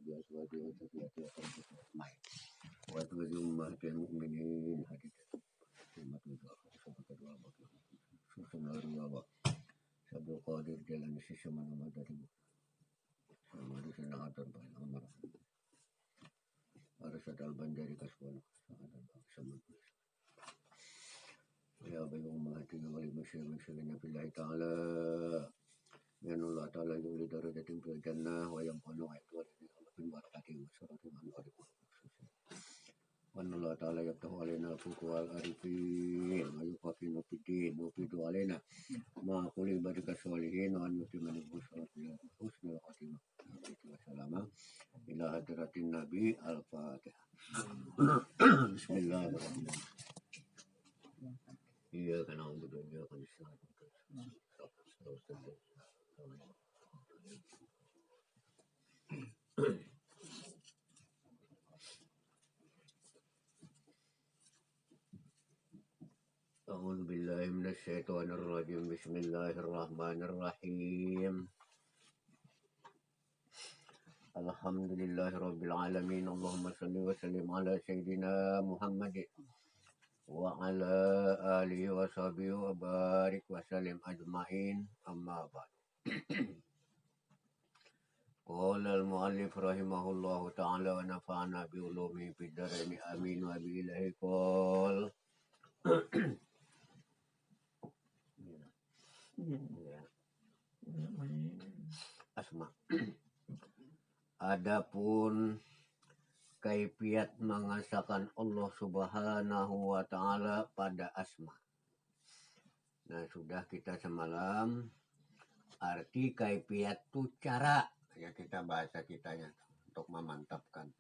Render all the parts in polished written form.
بأزواجه وذريته وقرة أجمعين وأزواج أمهات المؤمنين حديث كلمة الآخر سبق الوابط سوسن الرياضة عبد القادر جلال الشيشة من مدري سماري سنعات بين أمر أرشد البندري كسبنا سمن يا بين أمهاتنا ولمشي من شرنا في الله تعالى لأن الله تعالى يولي درجة في الجنة ويمحن ويطول من بركاته وسرته من أرضه وأن الله تعالى يفتح علينا الفوق والعارفين ويقفنا في الدين ويفيد علينا ما قل بارك الصالحين وأن يتمن البشرى حسن الخاتمة والسلامة إلى حضرة النبي الفاتحة بسم الله الرحمن الرحيم إياك نعبد وإياك نستعين أعوذ بالله من الشيطان الرجيم بسم الله الرحمن الرحيم الحمد لله رب العالمين اللهم صل وسلم على سيدنا محمد وعلى آله وصحبه وبارك وسلم أجمعين أما بعد قال المؤلف رحمه الله تعالى ونفعنا بعلومه في الدارين آمين وبإلهي قال Asma. Adapun kaifiat mengesahkan Allah Subhanahu wa Ta'ala pada asma. Nah, sudah kita semalam arti kaifiat itu cara ya kita bahasa kitanya untuk memantapkan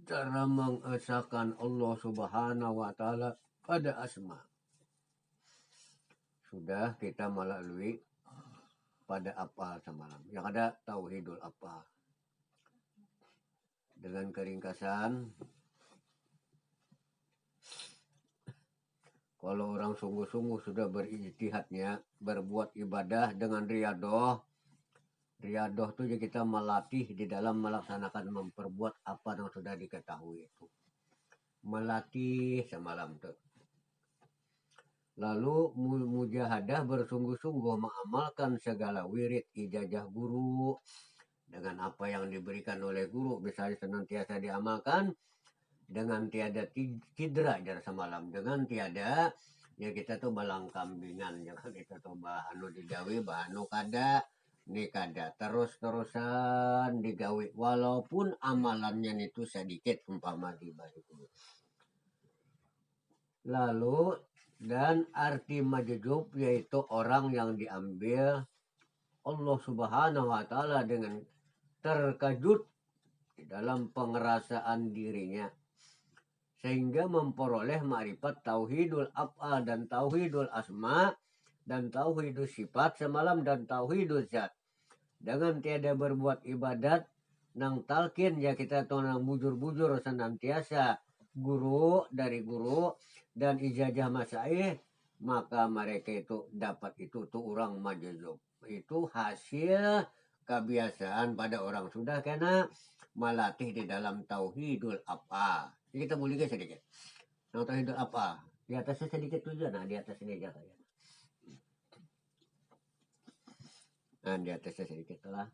cara mengesahkan Allah Subhanahu wa Ta'ala pada asma. Sudah kita melalui pada apa semalam yang ada tauhidul apa dengan keringkasan. Kalau orang sungguh-sungguh sudah berijtihadnya berbuat ibadah dengan riadoh itu kita melatih di dalam melaksanakan memperbuat apa yang sudah diketahui itu melatih semalam tuh. Lalu mujahadah bersungguh-sungguh mengamalkan segala wirid ijazah guru dengan apa yang diberikan oleh guru bisa senantiasa diamalkan dengan tiada cedera jar semalam dengan tiada ya kita tuh balang kambingan ya kita tuh bahanu digawe bahanu kada nih kada terus-terusan digawe walaupun amalannya itu sedikit umpama dibalik. Lalu dan arti majjub yaitu orang yang diambil Allah Subhanahu wa Ta'ala dengan terkejut di dalam pengerasaan dirinya sehingga memperoleh ma'rifat tauhidul af'al dan tauhidul asma dan tauhidul sifat semalam dan tauhidul zat dengan tiada berbuat ibadat nang talkin ya kita tuh nang bujur-bujur senantiasa guru dari guru dan ijazah masaih maka mereka itu dapat itu tuh orang majzub itu hasil kebiasaan pada orang sudah karena melatih di dalam tauhidul apa kita boleh sedikit nah, tauhidul apa di atasnya sedikit tujuan nah di atas ini aja kayak nah di atasnya sedikit lah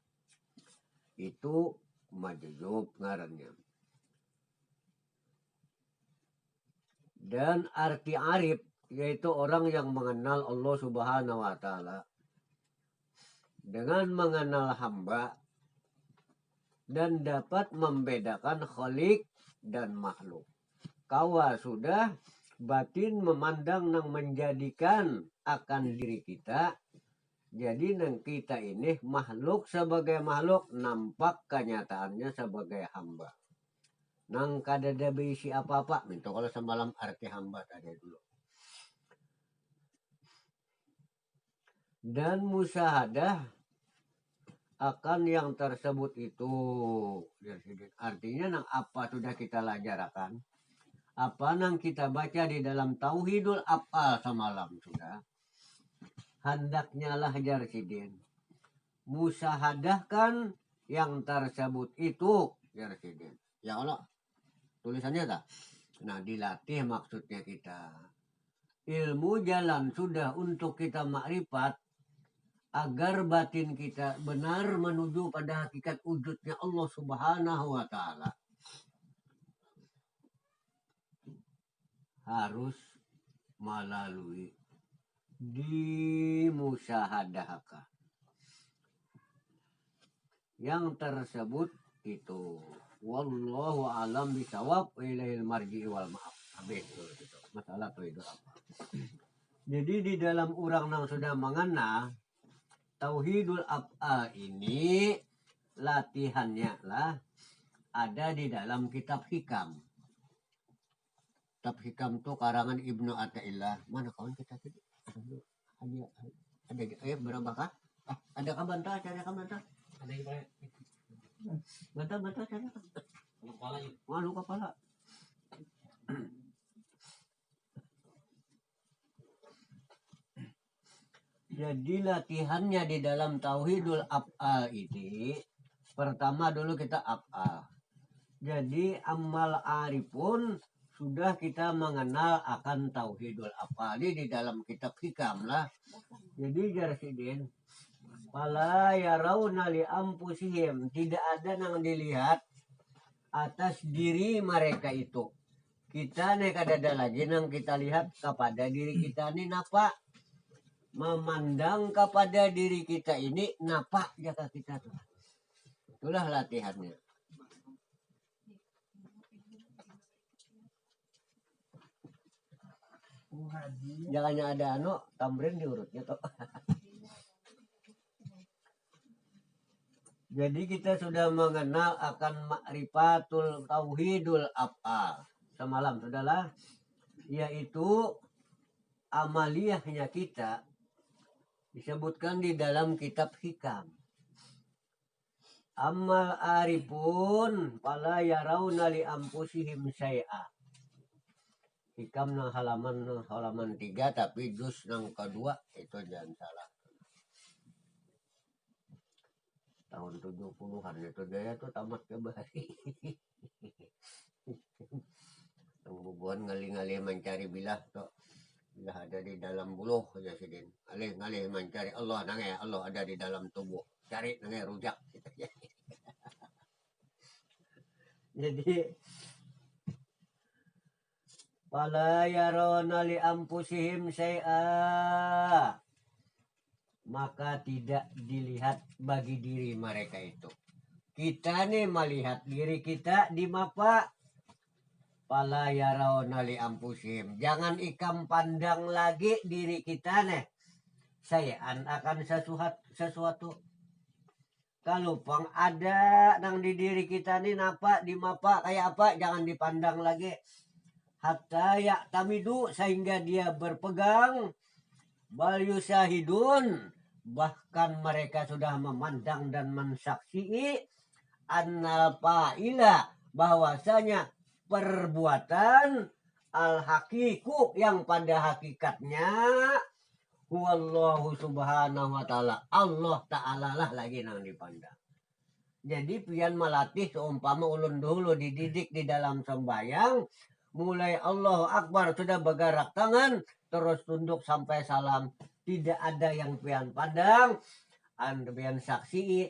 itu majzub ngarannya. Dan arti arif yaitu orang yang mengenal Allah Subhanahu wa Ta'ala dengan mengenal hamba dan dapat membedakan khalik dan makhluk. Kawa sudah batin memandang nang menjadikan akan diri kita jadi nang kita ini makhluk sebagai makhluk nampak kenyataannya sebagai hamba. Nang kada ada berisi apa-apa minta kalau semalam arti hamba tadi dulu dan musyahadah akan yang tersebut itu artinya nang apa sudah kita lajarakan apa nang kita baca di dalam tauhidul apa semalam sudah hendaknya lah jarsidin musyahadahkan yang tersebut itu ya Residen. Ya Allah, tulisannya tak? Nah, dilatih maksudnya kita. Ilmu jalan sudah untuk kita makrifat agar batin kita benar menuju pada hakikat wujudnya Allah Subhanahu wa taala. Harus melalui dimusyahadahkan. Yang tersebut itu wallahu alam bisawab ilaihil marji wal maaf. Habis itu masalah itu apa. Jadi di dalam orang yang sudah mengenal tauhidul af'al ini latihannya lah ada di dalam kitab hikam. Kitab hikam itu karangan Ibnu Athaillah. Mana kawan kita tadi? Ada berapa kah? Ada kabantah, ada kabantah. Ada yang bantah cari kepala. Malu kepala. Jadi latihannya di dalam tauhidul af'al ini pertama dulu kita af'al. Jadi amal arifun sudah kita mengenal akan tauhidul af'al di dalam kitab hikam lah. Jadi Jarsidin fala yarawna li anfusihim, tidak ada yang dilihat atas diri mereka itu. Kita nih kadada lagi yang kita lihat kepada diri kita nih napa? Memandang kepada diri kita ini napa jaka kita tuh. Itulah latihannya. Jangannya ada tamrin diurutnya tuh. Jadi kita sudah mengenal akan ma'rifatul tauhidul af'al. Semalam sudahlah, yaitu amaliyahnya kita disebutkan di dalam kitab hikam. Amal arifun fala yarawna li anfusihim syai'a. Hikam nang halaman 3 tapi juz nang kedua itu jangan salah. Tahun 70-an itu gaya tuh tamat ke Bali. Yang bubuhan ngali-ngali mencari bilah tuh. Bilah ada di dalam buluh ya Sidin. Ngalih mencari Allah nange, Allah ada di dalam tubuh. Cari nange rujak. Jadi fala yarawna li anfusihim syai'a, maka tidak dilihat bagi diri mereka itu. Kita nih melihat diri kita di mapa. Fala yarawna li anfusihim, jangan ikam pandang lagi diri kita nih sayaan akan sesuatu. Kalau pang ada nang di diri kita nih napa di mapa kayak apa, jangan dipandang lagi. Hatta ya tamidu, sehingga dia berpegang, bal yusahidun, bahkan mereka sudah memandang dan mensaksi annal fa'ila, bahwasanya perbuatan al-haqiqu yang pada hakikatnya huwallahu subhanahu wa ta'ala, Allah ta'ala lah lagi nang dipandang. Jadi pian melatih seumpama ulun dulu dididik di dalam sembahyang, mulai Allahu Akbar sudah bergerak tangan terus tunduk sampai salam, tidak ada yang pian pandang, pian saksi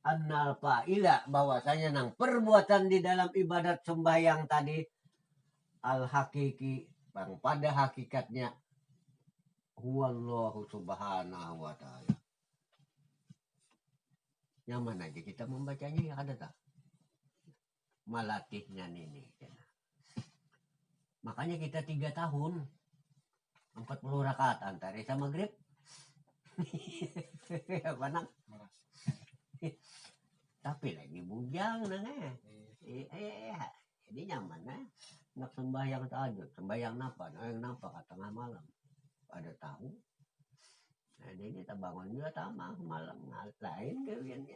annal fa'ila, bahwasanya nang perbuatan di dalam ibadat sembahyang tadi al hakiki, bang pada hakikatnya huwallahu subhanahu wa ta'ala. Yang mana aja kita membacanya ya ada tak? Melatihnya ini. Makanya kita 3 tahun 40 rakaat antara Isya Maghrib. Apa nak? Tapi lagi bujang nang jadi nyaman nak sembahyang tahajud, sembahyang napa tengah malam pada tahu. Nah ini kita bangun juga tamah malam lain kewiannya.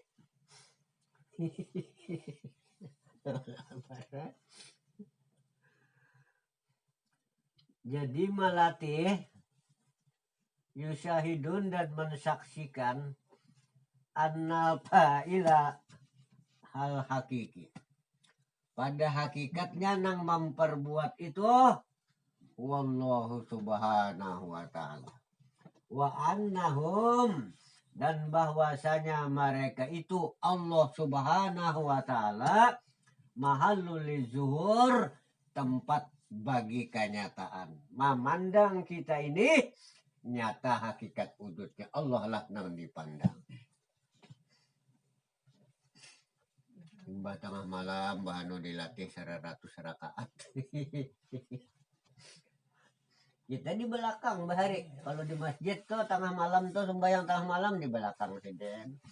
Jadi melatih yusyahidun dan mensaksikan annal fa'ila, hal hakiki. Pada hakikatnya nang memperbuat itu wallahu subhanahu wa ta'ala. Wa annahum, dan bahwasanya mereka itu Allah subhanahu wa ta'ala mahallul zuhur, tempat bagi kenyataan. Memandang kita ini nyata hakikat wujudnya Allah lah nang dipandang. Mbah tengah malam bahanu dilatih 100 rakaat. Kita di belakang bahari. Kalau di masjid tuh tengah malam tuh sembahyang tengah malam di belakang siden.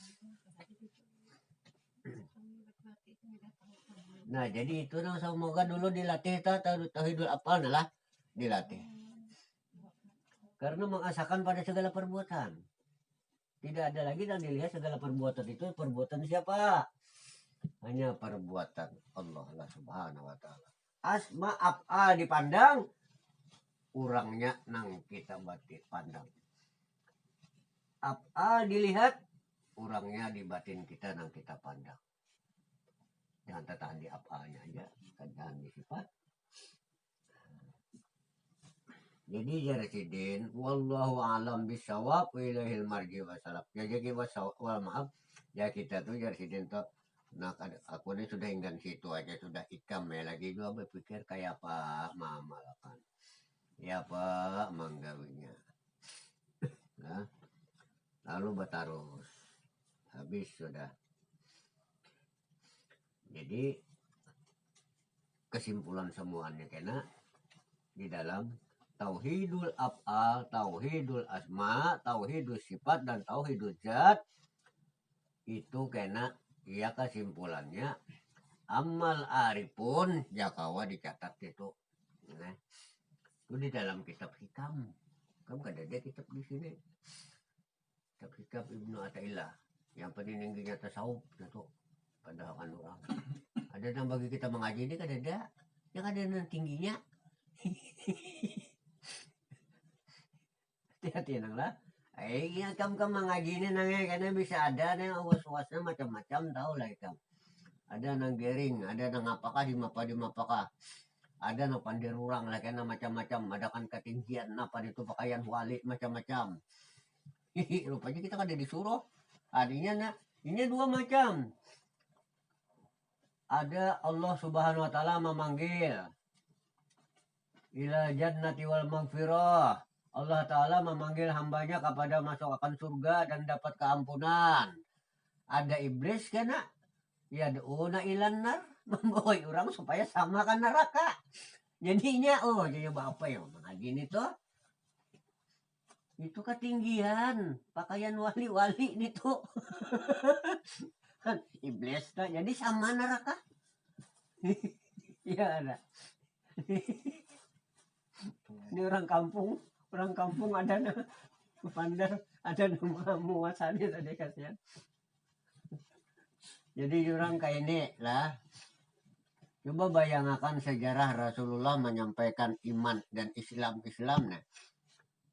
Nah jadi itu nah semoga dulu dilatih tauhidul apal lah dilatih. Karena mengasakan pada segala perbuatan. Tidak ada lagi yang dilihat segala perbuatan itu perbuatan siapa? Hanya perbuatan Allah lah subhanahu wa ta'ala. Asma af'al dipandang, urangnya nang kita batin pandang. Af'al dilihat, urangnya di batin kita nang kita pandang. Jangan tertahan di af'alnya aja, jangan di sifat. Jadi jarakidin, wallahu alam bisawab wa ilahil marji wa salab. Ya jadi wal maaf, ya kita tuh jarakidin tuh. Nah aku ini sudah enggan situ aja sudah ikam ya lagi juga berpikir kayak apa mamalakan ya pak manggawinya nah, lalu batarus habis sudah. Jadi kesimpulan semuanya kena di dalam tauhidul af'al, tauhidul asma, tauhidul sifat dan tauhidul zat itu kena. Iya kesimpulannya amal arifun jakawa dicatat itu. Nah, itu di dalam kitab hikam. Kamu kan ada kitab di sini. Kitab hikam Ibnu Athaillah. Yang pentingnya tasawuf itu pada kan orang. Ada yang bagi kita mengaji ini kan ada. Yang ada yang tingginya. Hati-hati nang lah. Iya kamu mengaji ini nangnya karena bisa ada nih awas-awasnya macam-macam tahu lah kamu. Ada nang gering, ada nang apakah di mapakah. Ada nang pandir urang lah karena macam-macam. Ada kan ketinggian apa itu pakaian wali macam-macam. Rupanya kita kan ada disuruh. Artinya nah, ini dua macam. Ada Allah subhanahu wa ta'ala memanggil ila jannati wal maghfirah. Allah Ta'ala memanggil hambanya kepada masuk akan surga dan dapat keampunan. Ada iblis kena ya doona ilan nar membawa orang supaya sama kan neraka. Jadinya jadi apa ya mengaji itu ketinggian pakaian wali-wali itu iblis tuh jadi sama neraka. Ya ada. Ini orang kampung ada pandar ada nama muasanya tadi kasihan. Jadi orang kayak ini lah. Coba bayangkan sejarah Rasulullah menyampaikan iman dan Islam nah.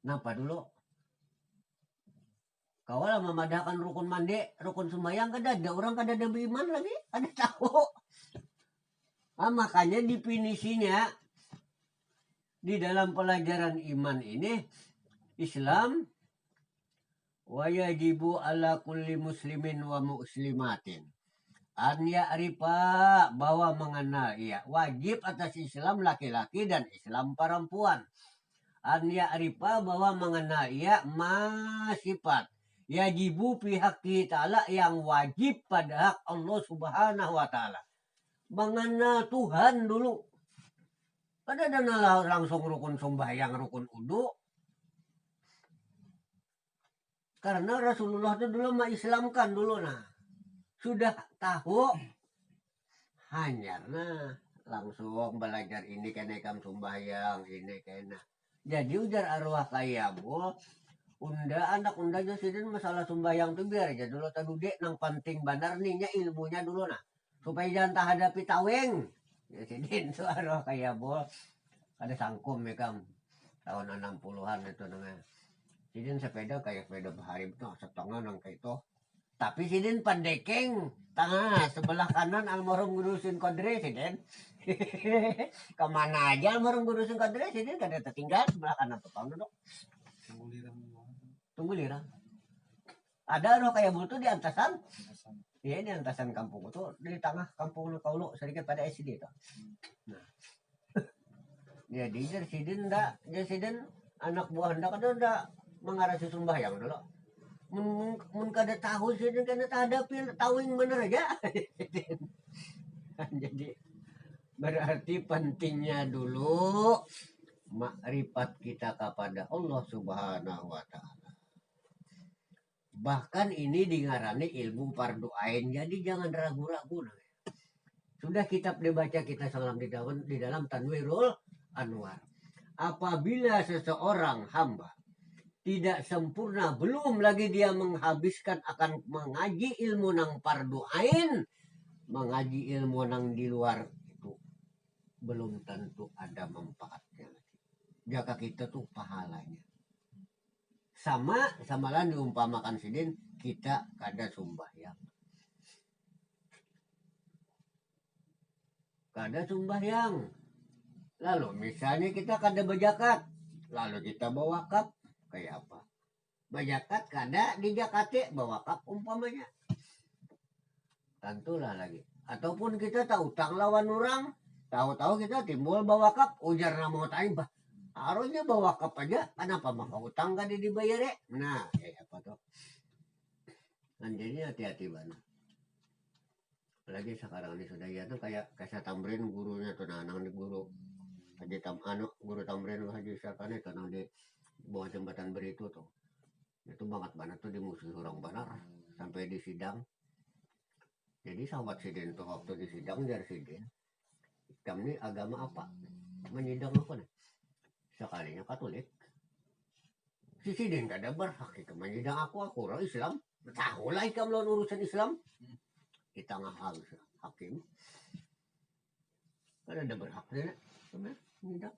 Kenapa dulu? Kau lah memadahkan rukun mandi, rukun sembahyang kada ada orang kada ada beriman lagi, ada tahu. Makanya definisinya di dalam pelajaran iman ini Islam wa yajibu ala kulli muslimin wa muslimatin an ya'rifa bahwa mengenal ya wajib atas Islam laki-laki dan Islam perempuan an ya'rifa bahwa mengenal ya sifat yajibu pihak ta'ala yang wajib pada hak Allah subhanahu wa ta'ala mengenal Tuhan dulu. Pada dana langsung rukun sembahyang, rukun udu. Karena Rasulullah itu dulu mengislamkan dulu nah. Sudah tahu hanya langsung belajar ini kena kam sembahyang, ini kena. Jadi ujar arwah kayabu anak unda jadi masalah sembahyang tuh biar aja dulu tadudek nang penting benar nih ilmunya dulu nah. Supaya jangan tak hadapi taweng. Ya sidin itu arwah kayabu. Ada sangkum ya kam tahun 60-an itu namanya. Jadi sepeda kayak sepeda bahari itu setengah nang kayak itu Tapi sidin pandekeng tengah sebelah kanan almarhum ngurusin kodre sidin. Kemana aja almarhum ngurusin kodre sidin kada tertinggal sebelah kanan tuh kamu dok. Tunggu lirang. Ada no kayak bultu di antasan. Iya di antasan kampung itu di tengah kampung Kaulo sedikit pada SD itu. Nah, jadi sidin ndak, jadi sidin anak buah ndak ada ndak mengarasi sembahyang dulu. Mun kada tahu sidin kada hadapi tahu yang bener aja. Jadi berarti pentingnya dulu makrifat kita kepada Allah Subhanahu wa taala. Bahkan ini dingarani ilmu fardu ain. Jadi jangan ragu-ragu. Sudah kitab dibaca kita salam di dalam Tanwirul Anwar. Apabila seseorang hamba tidak sempurna, belum lagi dia menghabiskan akan mengaji ilmu nang fardu ain, mengaji ilmu nang di luar itu belum tentu ada manfaatnya. Jaka kita tuh pahalanya. Sama lah diumpamakan sidin kita kada sembahyang. Kada sembahyang. Lalu misalnya kita kada berzakat, lalu kita bawa wakaf kayak apa? Berzakat kada di Jakate bawa wakaf umpamanya. Tentulah lagi. Ataupun kita tahu utang lawan orang, tahu-tahu kita timbul bawa wakaf ujar nama tanya bah. Harusnya bawa wakaf aja, kenapa maka utang kada dibayar ya? Nah, kayak apa tuh? Dan jadi hati-hati banget. Apalagi sekarang ini sudah ya tuh kayak tamrin gurunya tuh nanang di guru Haji guru tamrin Haji Syarkan itu nang di bawah jembatan Beritu tuh. Itu banget tuh dimusuhi orang benar sampai di sidang. Jadi sahabat sidin tuh waktu di sidang dari sidin, kami agama apa? Menyidang apa nih? Sekalinya Katolik. Si sidin kada berhak itu menyidang aku orang Islam. Tahu lah ikam lawan urusan Islam. Kita nggak harus hakim. Kada ada berhak deh, menyidang.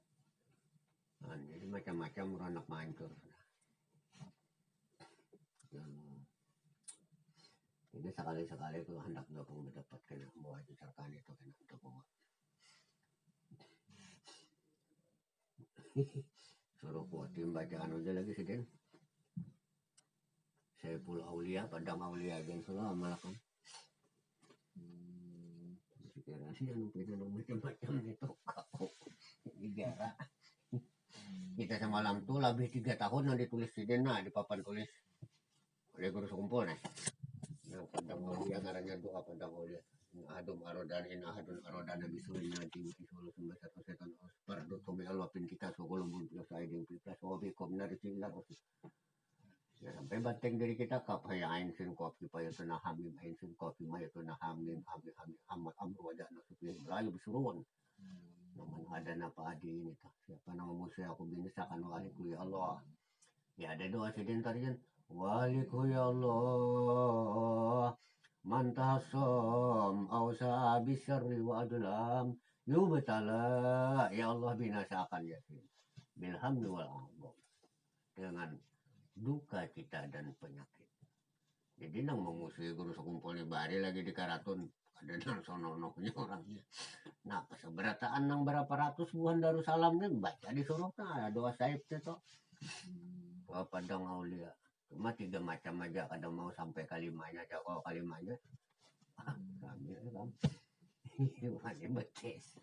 Nah, jadi macam-macam ranak mancur. Jadi sekali-sekali itu hendak gabung mendapatkan bahwa diserkan itu kan untuk bawa. Suruh kuatin bacaan aja lagi sih Den. Saya pula Aulia, Padang Aulia dan suruh amalkan. Kira sih yang pindah macam-macam itu kau negara. Kita semalam tuh lebih 3 tahun yang ditulis di Dena di papan tulis oleh guru sekumpul nih. Nah, Padang Aulia ngarannya doa Padang Aulia. Adum arodan in ahadun arodan bisulina di solo sumber satu setan pardo tomi alwapin kita sokolom pun plus aiding plus hobi kom nari singlar ya sampai banteng dari kita kap hayain sin kopi payo tunah hamim hain sin kopi mayo tunah hamim amat amru wajah nasupin lalu bersuruan naman ada napa adi ini tak siapa nama musuh aku binasakan waliku ya Allah ya ada doa sidin tarian waliku ya Allah mantasom ausa bisyarri wa adulam yubtala ya Allah binasakan yasin bilhamdi wal aqab dengan duka cita dan penyakit. Jadi nang memusuhi guru sekumpul di bari lagi di Karatun ada nang sono-sononya orangnya. Nah pas berataan nang berapa ratus buah Darussalam nih baca di surutnya ada doa saib itu. Doa Padang Aulia. Cuma 3 macam aja kadang mau sampai kalimanya aja kalau kalimanya kami kan ini betes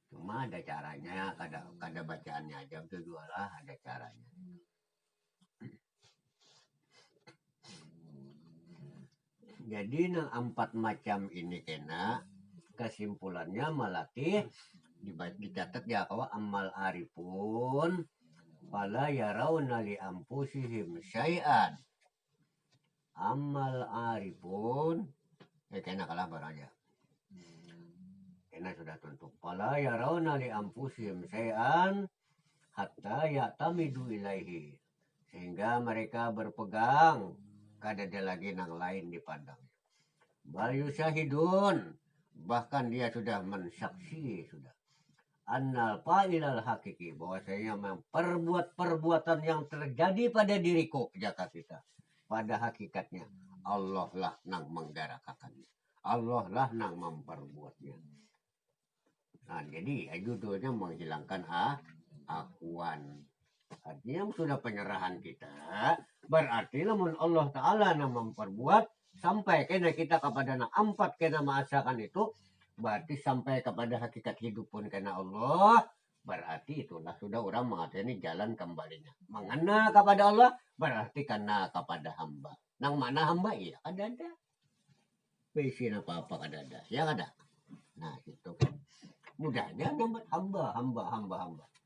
cuma ada caranya kada bacaannya aja itu lah ada caranya jadi nang 4 macam ini kena kesimpulannya melatih dicatat ya bahwa amal arifun fala yarawna li anfusihim syai'an amal arifun kena kalah barangnya kena sudah tentu fala yarawna li anfusihim syai'an hatta ya'tamidu ilaihi sehingga mereka berpegang kada ada lagi nang lain dipandang bal yusyahidun bahkan dia sudah mensaksi sudah annal fa'ilal hakiki, bahwasanya memang perbuatan yang terjadi pada diriku, jaka kita, pada hakikatnya Allah lah nang menggarakakannya, Allah lah nang memperbuatnya. Nah, jadi judulnya menghilangkan akuan. Artinya sudah penyerahan kita, berarti lamun Allah Ta'ala yang memperbuat sampai kena kita kepada na empat kena maasakan itu, berarti sampai kepada hakikat hidup pun kena Allah, berarti itulah sudah orang mengatakan jalan kembalinya. Mengena kepada Allah berarti kena kepada hamba. Nang mana hamba? Iya ada. Bisi apa-apa ada. Ya ada. Nah itu kan. Mudahnya nyambat hamba.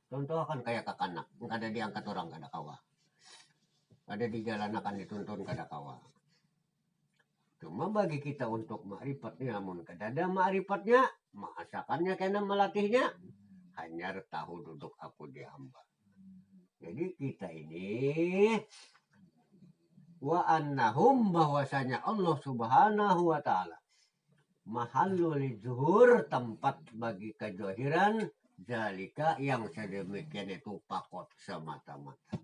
Contoh kan kayak kakanak, nggak ada diangkat orang kada kawa. Ada di jalan akan dituntun kada kawa. Cuma bagi kita untuk ma'rifatnya, namun kada ada ma'rifatnya, masakannya kena melatihnya, hanya tahu duduk aku di hamba. Jadi kita ini wa annahum, bahwasanya Allah Subhanahu wa Ta'ala mahallul zuhur, tempat bagi kejohiran, zalika yang sedemikian itu pakot semata-mata.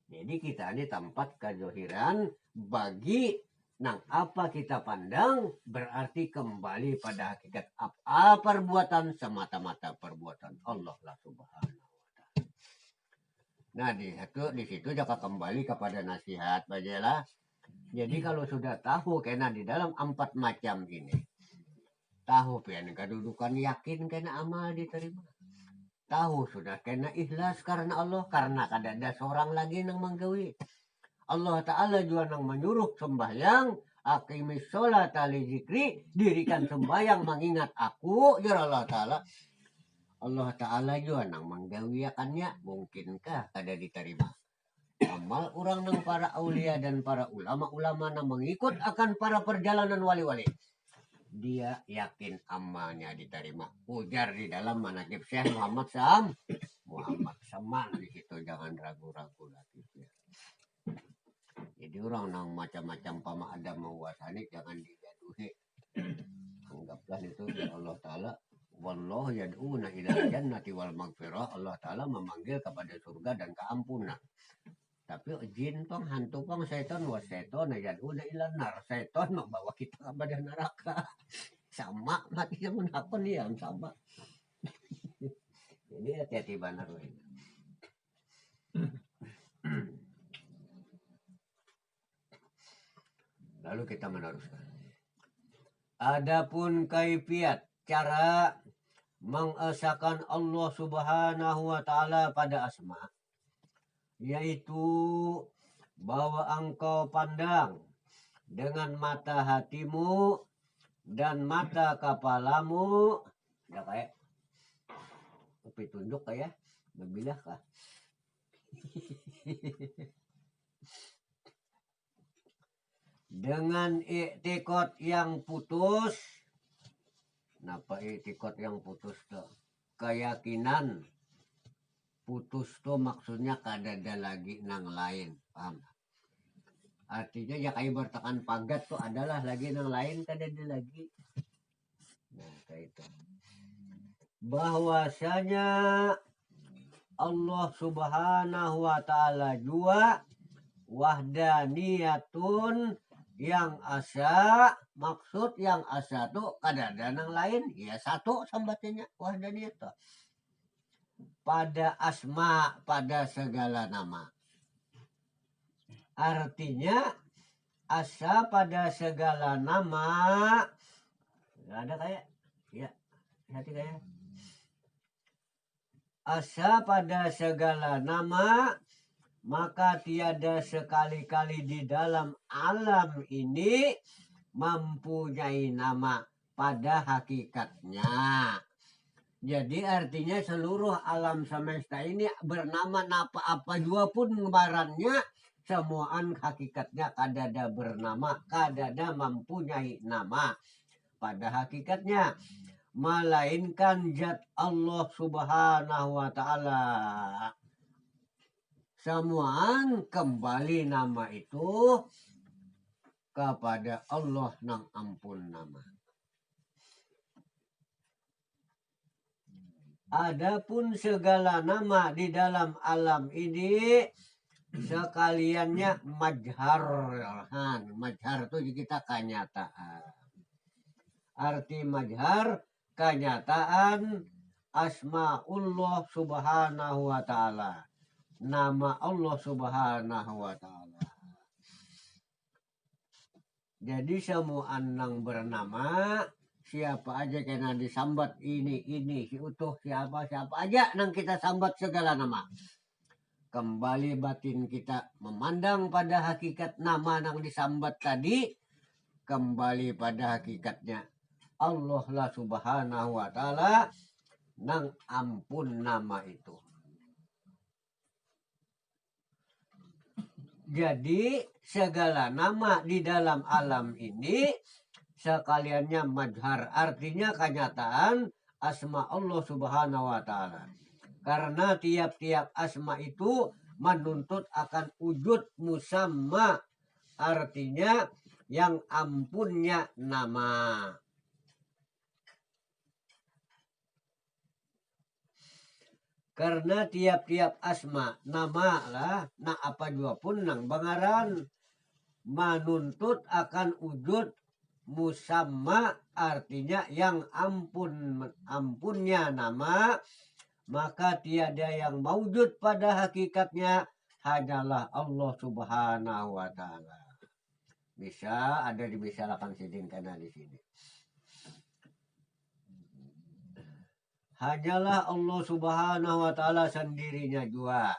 Jadi kita ini tempat kejohiran bagi nang apa kita pandang, berarti kembali pada hakikat apa perbuatan, semata-mata perbuatan Allah lah Subhanahu wa Ta'ala. Nah di situ jaka kembali kepada nasihat bajalah. Jadi kalau sudah tahu kena di dalam 4 macam ini, tahu pian kedudukan yakin kena amal diterima, tahu sudah kena ikhlas karena Allah, karena kada ada seorang lagi yang menggawi. Allah Ta'ala juga nang menyuruh sembahyang, aqimis sholata li zikri, dirikan sembahyang mengingat aku, ya Allah Ta'ala. Allah Ta'ala juga nang menggawiakannya, mungkinkah kada diterima? Amal orang nang para aulia dan para ulama-ulama nang mengikut akan para perjalanan wali-wali, dia yakin amalnya diterima. Ujar di dalam manaqib Syekh Muhammad Saman di situ, jangan ragu-ragu lagi. Jadi orang nang macam-macam pama ada menguasani jangan digaduhi. Anggaplah itu ya Allah Ta'ala, wallahu yad'una ilal jannati wal maghfirah, Allah Ta'ala memanggil kepada surga dan keampunan. Tapi jin tong, hantu tong, setan yad'una ilal nar, setan membawa kita kepada neraka. Sama matinya menakon ya sama. Jadi hati-hati benar loh. Lalu kita meneruskan. Adapun kaifiat, cara mengesahkan Allah Subhanahu wa Ta'ala pada asma, yaitu bahwa engkau pandang dengan mata hatimu dan mata kepalamu, ya kayak tapi tunjuk kayak berbilah kah? Dengan i'tikad yang putus. Napa i'tikad yang putus tuh? Keyakinan putus tuh maksudnya kada ada lagi nang lain, paham? Artinya ya kayak bertakan pagat tuh adalah lagi nang lain, kada ada lagi. Nah kayak itu. Bahwasanya Allah Subhanahu wa Ta'ala juga wahdaniyatun, yang asa, maksud yang asa tuh kada ada nang lain, ya satu sambatnya wahdaniyat tuh. Pada asma, pada segala nama. Artinya asa pada segala nama. Ada kayak ya hati kayak asa pada segala nama, maka tiada sekali-kali di dalam alam ini mempunyai nama pada hakikatnya. Jadi artinya seluruh alam semesta ini bernama apa juga pun ngarannya, semuaan hakikatnya kadada bernama, kadada mempunyai nama pada hakikatnya, melainkan zat Allah Subhanahu wa Ta'ala. Semuaan kembali nama itu kepada Allah nang ampun nama. Adapun segala nama di dalam alam ini sekaliannya majhar. Majhar itu kita kenyataan. Arti majhar kenyataan asmaullah subhanahu wa ta'ala. Nama Allah subhanahu wa ta'ala. Jadi semua nang bernama siapa aja kena disambat ini si utuh siapa aja nang kita sambat segala nama. Kembali batin kita memandang pada hakikat nama nang disambat tadi, kembali pada hakikatnya Allah lah subhanahu wa ta'ala nang ampun nama itu. Jadi segala nama di dalam alam ini sekaliannya majhar, artinya kenyataan asma Allah subhanahu wa ta'ala. Karena tiap-tiap asma itu menuntut akan wujud musamma, artinya yang ampunnya nama. Karena tiap-tiap asma nama lah, nah apa jua pun nang bangaran menuntut akan wujud musamma, artinya yang ampunnya nama, maka tiada yang maujud pada hakikatnya hanyalah Allah subhanahu wa ta'ala. Bisa ada dimisalakan sidin karena di sini. Hanyalah Allah subhanahu wa ta'ala sendirinya jua.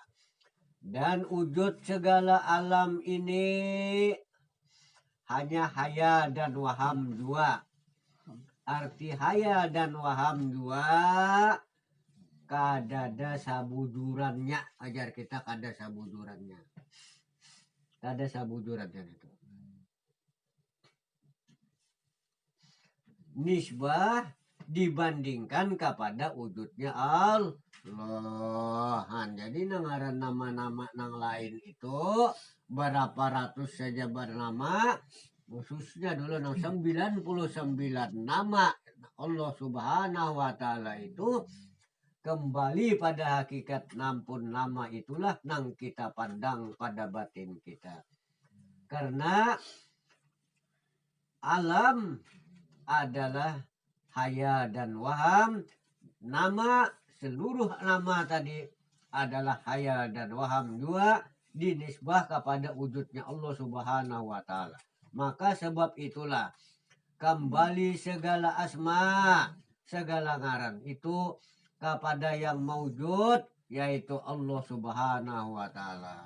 Dan wujud segala alam ini hanya haya dan waham jua. Arti haya dan waham jua kadada sabujurannya. Ajar kita kada sabujurannya. Kada sabujurannya itu. Nisbah dibandingkan kepada wujudnya Allah. Jadi ngaran nama-nama nang lain itu berapa ratus saja bernama, khususnya dulu nang 99 nama Allah subhanahu wa ta'ala itu kembali pada hakikat nampun nama itulah nang kita pandang pada batin kita. Karena alam adalah haya dan waham, nama seluruh nama tadi adalah haya dan waham juga dinisbah kepada wujudnya Allah subhanahu wa ta'ala. Maka sebab itulah kembali segala asma, segala ngaran itu kepada yang maujud, yaitu Allah subhanahu wa ta'ala.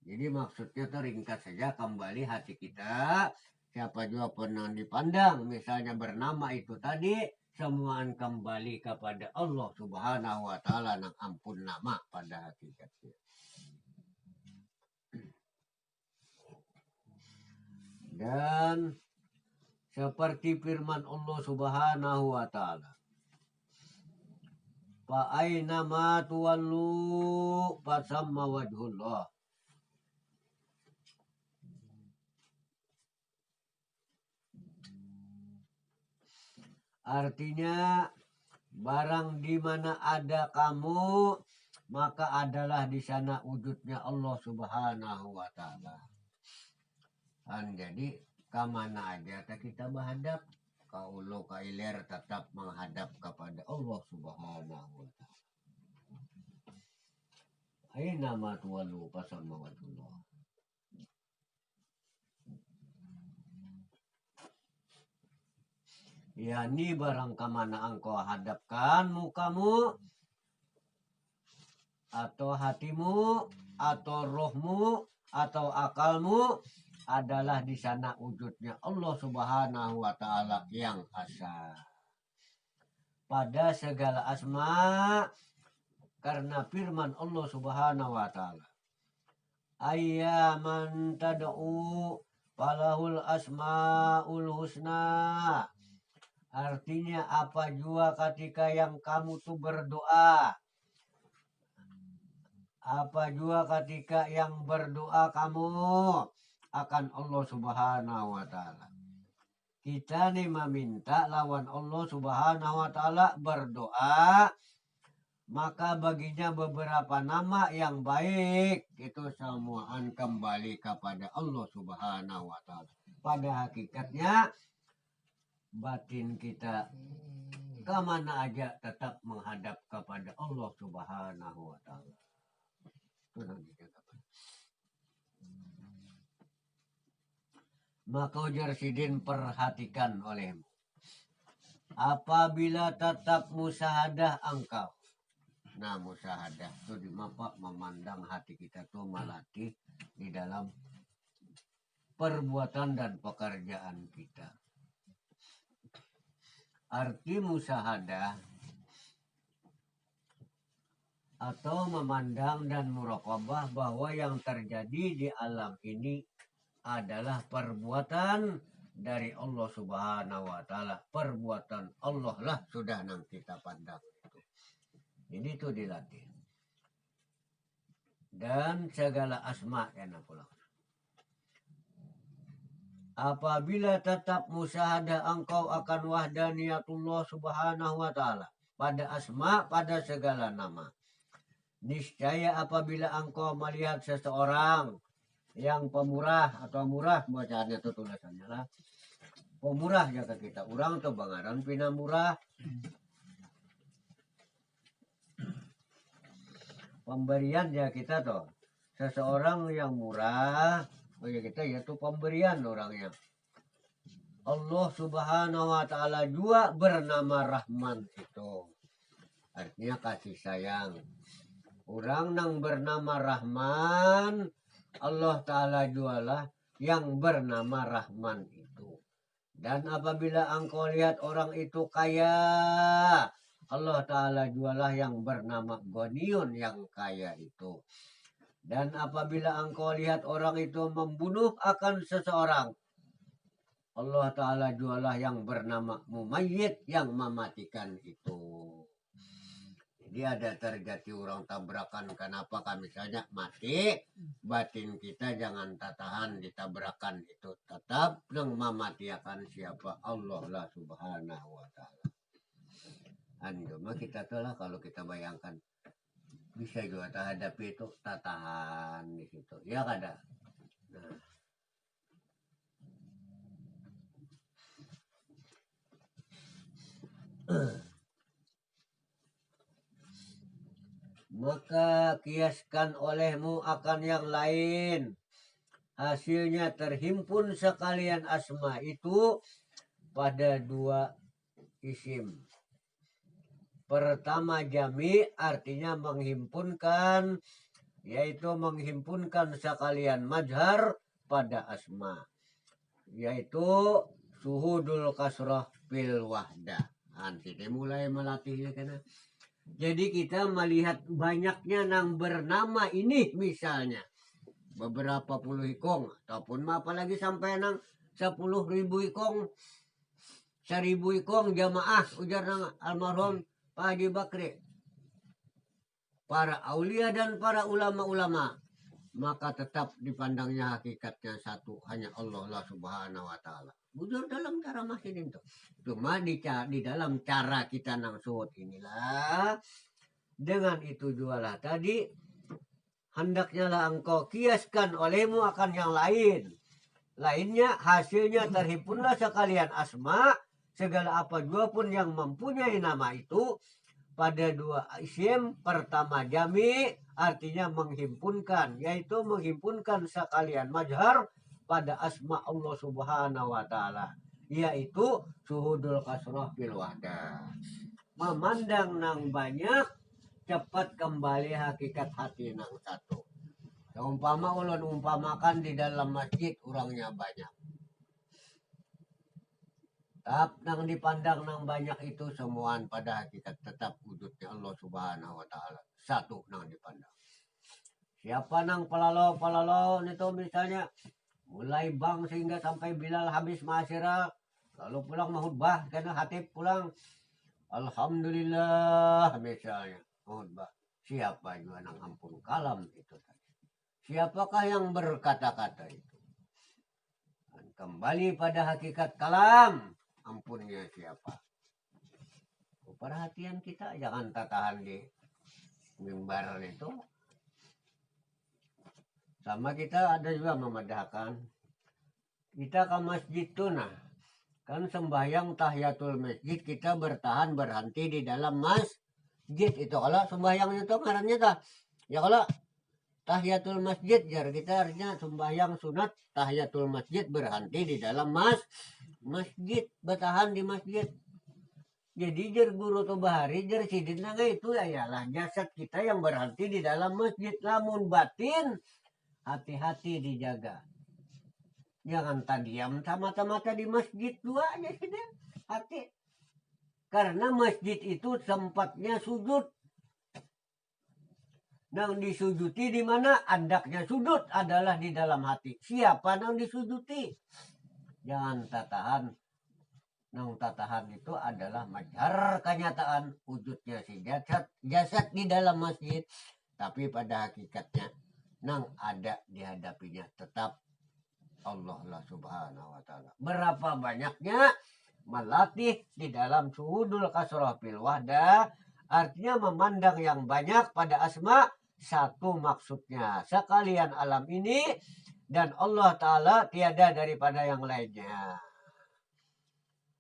Jadi maksudnya teringkat saja kembali hati kita. Siapa juga pernah dipandang misalnya bernama itu tadi, semuaan kembali kepada Allah subhanahu wa ta'ala nang ampun nama pada hakikatnya. Dan seperti firman Allah subhanahu wa ta'ala, fa aina ma tuwallu fasamma wajhullah. Artinya barang di mana ada kamu, maka adalah di sana wujudnya Allah subhanahu wa ta'ala. Jadi kemana aja kita menghadap, kaulo kailer tetap menghadap kepada Allah subhanahu wa ta'ala. Aina ma tuwallu fasamma wajhullah. Yani barang kemana engkau hadapkan mukamu, atau hatimu, atau rohmu, atau akalmu, adalah di sana wujudnya Allah subhanahu wa ta'ala yang asa. Pada segala asma, karena firman Allah subhanahu wa ta'ala, ayyaman tad'u falahul asmaul husna. Artinya apa jua ketika yang kamu tuh berdoa, apa jua ketika yang berdoa kamu akan Allah subhanahu wa ta'ala, kita nih meminta lawan Allah Subhanahu wa taala, berdoa, maka baginya beberapa nama yang baik itu semuaan kembali kepada Allah Subhanahu wa taala. Pada hakikatnya batin kita kemana aja tetap menghadap kepada Allah Subhanahu wa taala. Itu nanti katakan. Maka ujar Sidin, perhatikan olehmu. Apabila tetap musyahadah engkau. Nah, musyahadah itu dimapa memandang hati kita tuh melatih di dalam perbuatan dan pekerjaan kita. Arti musyahadah atau memandang dan muraqabah bahwa yang terjadi di alam ini adalah perbuatan dari Allah Subhanahu wa taala. Perbuatan Allah lah sudah nang kita pandang itu. Jadi itu dilatih. Dan segala asma yang pula. Apabila tetap musyahadah engkau akan wahdaniyatullah Subhanahu wa taala pada asma, pada segala nama. Niscaya apabila engkau melihat seseorang yang pemurah atau murah, bacaannya itu tulisannya lah. Pemurah jaga kita. Orang tuh bangaran pina murah. Pemberian ya kita tuh. Seseorang yang murah, bagi kita yaitu pemberian orangnya. Allah Subhanahu wa taala juga bernama Rahman itu. Artinya kasih sayang. Orang yang bernama Rahman, Allah Ta'ala jualah yang bernama Rahman itu. Dan apabila engkau lihat orang itu kaya, Allah Ta'ala jualah yang bernama Goniun yang kaya itu. Dan apabila engkau lihat orang itu membunuh akan seseorang, Allah Ta'ala jualah yang bernama Mumayyid yang mematikan itu. Jadi ada terjadi orang tabrakan, kenapa kami misalnya mati, batin kita jangan tahan ditabrakan itu, tetap yang mematikan siapa? Allah lah Subhanahu wa taala. Anjuma kita telah kalau kita bayangkan bisa juga hadapi itu tahan di situ. Ya kada. Nah. Maka kiaskan olehmu akan yang lain. Hasilnya terhimpun sekalian asma itu pada dua isim. Pertama jami artinya menghimpunkan, yaitu menghimpunkan sekalian majhar pada asma. Yaitu suhudul kasrah fil wahdah. Nanti mulai melatihnya karena. Jadi kita melihat banyaknya yang bernama ini misalnya. Beberapa puluh ikong. Ataupun apalagi sampai nang 10.000 ikong. 1.000 ikong jamaah. Ujar nang almarhum Pak Haji Bakri. Para aulia dan para ulama-ulama. Maka tetap dipandangnya hakikatnya satu. Hanya Allah lah Subhanahu wa ta'ala. Bujur dalam cara masin itu. Cuma di dalam cara kita nang suhut inilah. Dengan itu jualah tadi. Hendaknya lah engkau kiaskan olehmu akan yang lain. Lainnya hasilnya terhimpunlah sekalian asma. Segala apa jua pun yang mempunyai nama itu. Pada dua isim. Pertama jami. Artinya menghimpunkan. Yaitu menghimpunkan sekalian majhar. Pada asma Allah Subhanahu wa ta'ala, yaitu suhudul kasrah fil wahdah, memandang nang banyak cepat kembali hakikat hati nang satu. Umpama ulun umpamakan di dalam masjid orangnya banyak, tetap nang dipandang nang banyak itu semuaan pada hakikat tetap wujudnya Allah Subhanahu wa ta'ala satu nang dipandang. Siapa nang pelalau itu misalnya mulai bang sehingga sampai Bilal habis masyarakat, lalu pulang mahutbah karena hatib pulang alhamdulillah misalnya mahutbah, siapa juga nang ampun kalam itu tadi, siapakah yang berkata-kata itu? kembali pada hakikat kalam, ampunnya siapa. Perhatian kita jangan tahan di mimbar itu. Sama kita ada juga memadahkan. Kita ke masjid tuh nah. Kan sembahyang tahiyatul masjid kita bertahan berhenti di dalam masjid itu. Kalau sembahyang itu ngarannya tah. Ya kalau tahiyatul masjid jar kita artinya sembahyang sunat tahiyatul masjid berhenti di dalam masjid, bertahan di masjid. Jadi jar guru tuh bahari jar sidin itu ialah jasad kita yang berhenti di dalam masjid. Lamun batin hati-hati dijaga. Jangan diam sama-mata di masjid dua aja sih hati. Karena masjid itu tempatnya sujud. Nang disujuti di mana andaknya sujud adalah di dalam hati. Siapa nang disujuti? Jangan tahan. Nang tatahan itu adalah majhar kenyataan wujudnya si jasad di dalam masjid, tapi pada hakikatnya nang ada dihadapinya tetap Allah lah subhanahu wa ta'ala. Berapa banyaknya melatih di dalam suhudul kasrah fil wahdah, artinya memandang yang banyak pada asma, satu maksudnya sekalian alam ini dan Allah ta'ala tiada daripada yang lainnya.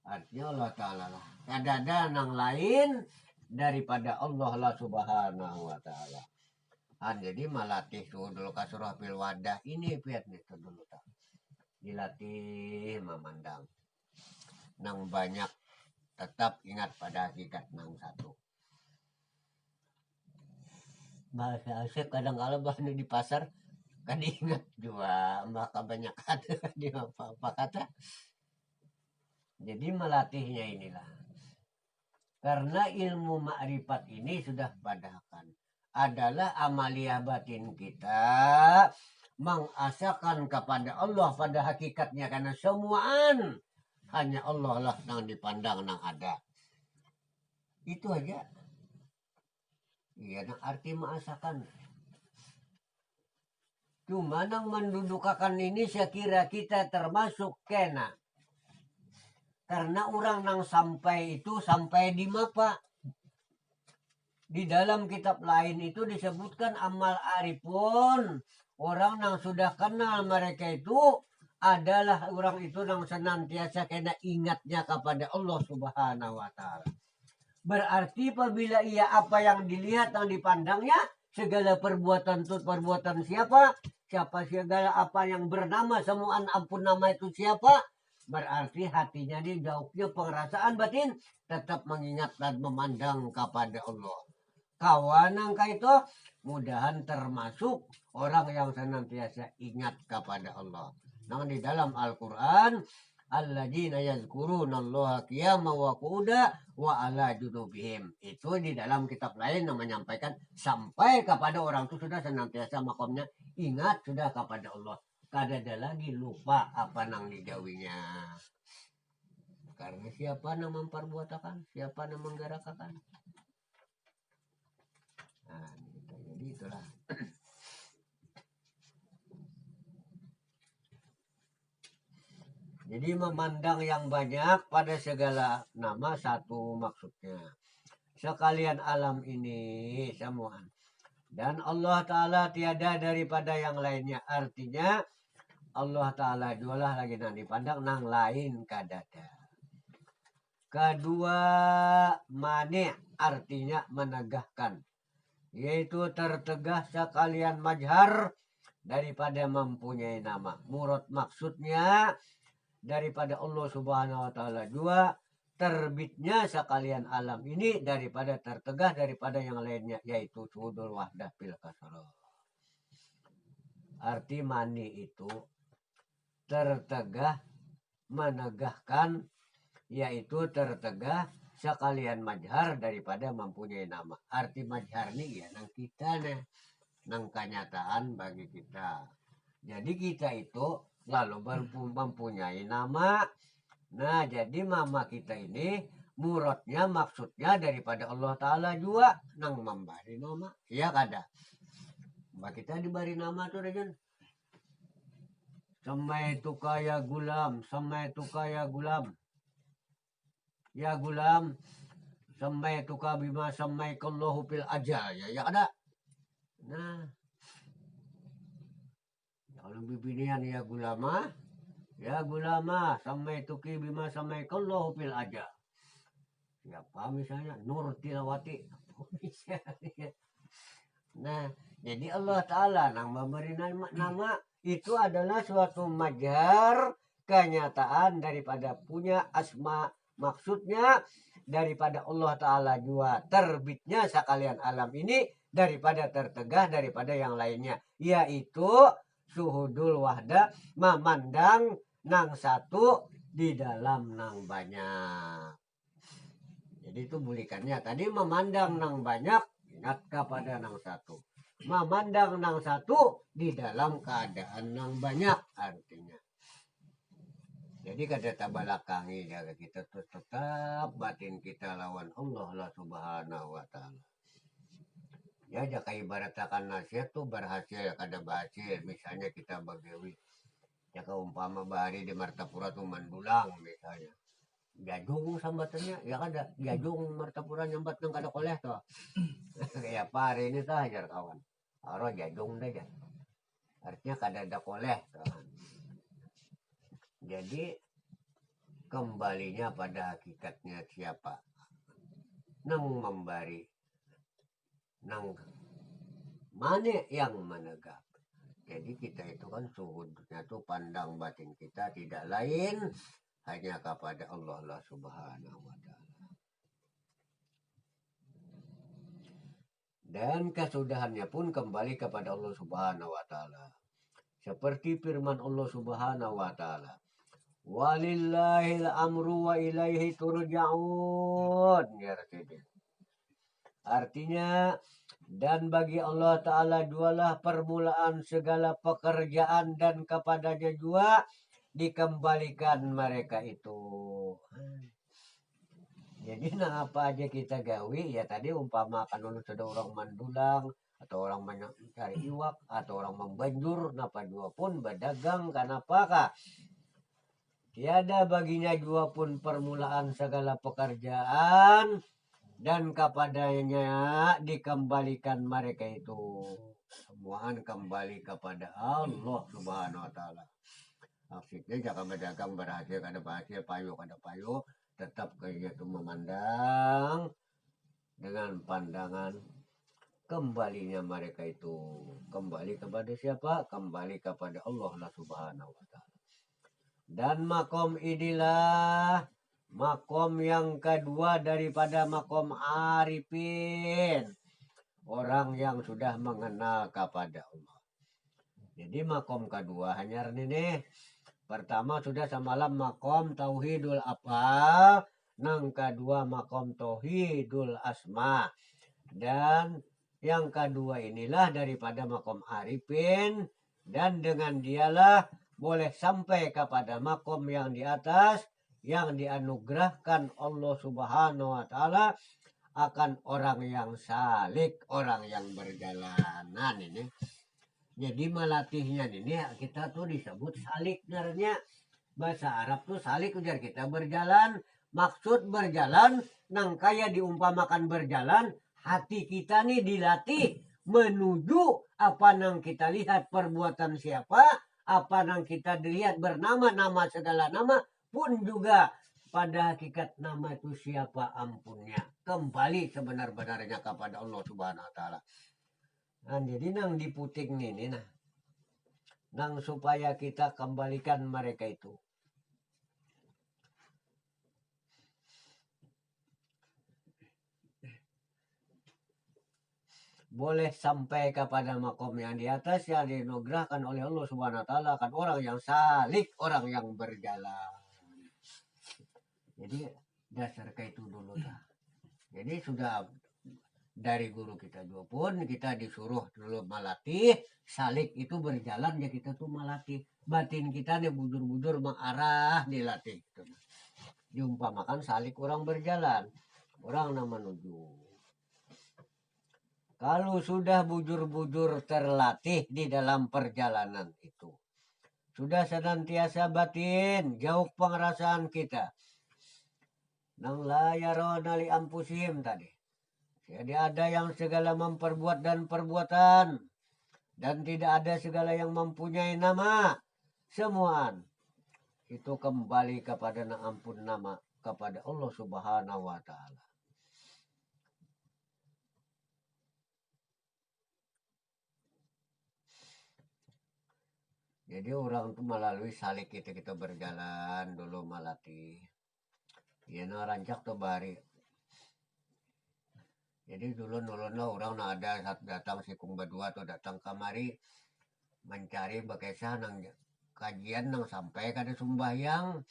Artinya Allah Ta'ala lah. Ada nang lain daripada Allah lah subhanahu wa ta'ala. Jadi melatih suhudul kasrah fil wadah ini piat itu dulu tak. Dilatih memandang. Nang banyak tetap ingat pada hakikat nang satu. Bahasa Asep kadang-kadang bahasa di pasar kan ingat juga maka banyak kata di apa kata. Jadi melatihnya inilah. Karena ilmu ma'rifat ini sudah padahkan. Adalah amalia batin kita. Mengasakan kepada Allah pada hakikatnya. Karena semuaan hanya Allah lah yang dipandang yang ada. Itu aja. Iya, yang arti mengasakan. Cuma yang mendudukakan ini saya kira kita termasuk kena. Karena orang yang sampai itu sampai di mapa. Di dalam kitab lain itu disebutkan amal arifun. Orang yang sudah kenal mereka itu adalah orang itu yang senantiasa kena ingatnya kepada Allah subhanahu wa ta'ala. Berarti apabila ia apa yang dilihat yang dipandangnya, segala perbuatan itu perbuatan siapa? Siapa segala apa yang bernama semuaan ampun nama itu siapa? Berarti hatinya dia jauhnya pengerasaan batin tetap mengingat dan memandang kepada Allah. Kawan angka itu mudahan termasuk orang yang senantiasa ingat kepada Allah. Nah di dalam Al-Quran alladzina yazkuruna allaha qiyaman wa qu'udan wa ala junubihim. Itu di dalam kitab lain yang menyampaikan sampai kepada orang itu sudah senantiasa makamnya ingat sudah kepada Allah. Kada ada lagi lupa apa nang dijawinya. Karena siapa yang memperbuatakan, siapa yang menggerakkan. Nah, gitu. Jadi itulah. Jadi memandang yang banyak pada segala nama satu maksudnya. Sekalian alam ini semua. Dan Allah Ta'ala tiada daripada yang lainnya. Artinya Allah Ta'ala jualah lagi nang dipandang nang lain kadada. Kedua mani artinya menegahkan. Yaitu tertegah sekalian majhar daripada mempunyai nama. Murad maksudnya daripada Allah subhanahu wa ta'ala juga terbitnya sekalian alam ini daripada tertegah daripada yang lainnya. Yaitu suhudul wahdah fil kasrah. Arti mani itu tertegah menegahkan yaitu tertegah sekalian majhar daripada mempunyai nama. Arti majhar ini ya nang kita nih nang kenyataan bagi kita. Jadi kita itu lalu mempunyai nama. Nah jadi mama kita ini muradnya maksudnya daripada Allah Ta'ala juga nang memberi nama. Iya kada. Mbak kita diberi nama tuh Rejan. Samaituka ya gulam, samaituka ya gulam. Ya gulam, samaituka bima samaikallahu fil ajal. Ya ada. Nah, kalau bibinian ya gulama, samaituki bima samaikallahu fil ajal. Siapa misalnya Nur Tilawati. Nah, jadi Allah Ta'ala yang memberi nama itu adalah suatu majar kenyataan daripada punya asma. Maksudnya daripada Allah Ta'ala juga terbitnya sekalian alam ini daripada tertegah daripada yang lainnya. Yaitu suhudul wahda, memandang nang satu di dalam nang banyak. Jadi itu bulikannya. Tadi memandang nang banyak, ingat kepada nang satu. Memandang nang satu di dalam keadaan nang banyak artinya. Jadi kada tabalakangi jaga kita terus tetap batin kita lawan Allah lah subhanahu wa ta'ala. Ya jaka ibaratakan nasihat tuh berhasil kada berhasil. Misalnya kita bagawi. Jaka umpama bahari di Martapura tuh mandulang misalnya. Jajung sambatannya ya kada jajung Martapura nyambat nang kada koleh tuh. Kayak apa hari ini tuh ajar kawan. Aro jajung dah. Artinya kada ada koleh tuh. Jadi kembalinya pada hakikatnya siapa nang memberi, nang mana yang menegak. Jadi kita itu kan suhudnya tuh pandang batin kita tidak lain hanya kepada Allah lah subhanahu wa ta'ala. Dan kesudahannya pun kembali kepada Allah subhanahu wa ta'ala. Seperti firman Allah subhanahu wa ta'ala. Walillahil amru wa ilaihi turja'un. Artinya, dan bagi Allah Ta'ala jualah permulaan segala pekerjaan dan kepadanya juga dikembalikan mereka itu. Jadi nah apa aja kita gawi ya tadi umpama kan sudah orang mandulang atau orang mencari iwak atau orang membanjur napa dua pun berdagang kenapa kah? Tiada baginya jua pun permulaan segala pekerjaan dan kepadanya dikembalikan mereka itu. Semuaan kembali kepada Allah subhanahu wa ta'ala. Maksudnya jangan berdagang berhasil kada berhasil, payu kada payu, tetap kayak itu memandang dengan pandangan kembalinya mereka itu. Kembali kepada siapa? Kembali kepada Allah lah subhanahu wa ta'ala. Dan makom inilah makom yang kedua daripada makom arifin. Orang yang sudah mengenal kepada Allah. Jadi makom kedua hanya ini. Pertama sudah semalam makom tauhidul afal. Yang kedua makom tauhidul asma. Dan yang kedua inilah daripada makom arifin. Dan dengan dialah boleh sampai kepada makom yang di atas yang dianugerahkan Allah subhanahu wa ta'ala akan orang yang salik, orang yang berjalanan ini. Jadi melatihnya ini kita tuh disebut salik sebenarnya. Bahasa Arab tuh salik ujar kita berjalan. Maksud berjalan nang kaya diumpamakan berjalan, hati kita nih dilatih menuju apa nang kita lihat perbuatan siapa, apa nang kita dilihat bernama-nama segala nama pun juga pada hakikat nama itu siapa ampunnya. Kembali sebenar-benarnya kepada Allah subhanahu wa ta'ala. Nah, jadi nang diputing ini nah. Nang supaya kita kembalikan mereka itu. Boleh sampai kepada makom yang di atas yang dianugerahkan oleh Allah subhanahu wa ta'ala kan orang yang salik, orang yang berjalan. Jadi dasar kayak itu dulu dah. Jadi sudah dari guru kita juga pun kita disuruh dulu melatih salik itu berjalan ya kita tuh melatih batin kita nih bujur-bujur mengarah dilatih gitu. Diumpamakan salik orang berjalan orang nama menuju. Kalau sudah bujur-bujur terlatih di dalam perjalanan itu sudah senantiasa batin, jauh pengerasaan kita. Nang la yarona li ampusihim tadi. Jadi ada yang segala memperbuat dan perbuatan. Dan tidak ada segala yang mempunyai nama. Semuaan itu kembali kepada ampun nama kepada Allah Subhanahu wa taala. Jadi orang itu melalui salik kita berjalan dulu melatih. Ya rancak tuh bari. Jadi dulu orang ada datang si kung berdua atau datang kamari mencari bakesah nang kajian nang sampai kada sembahyang.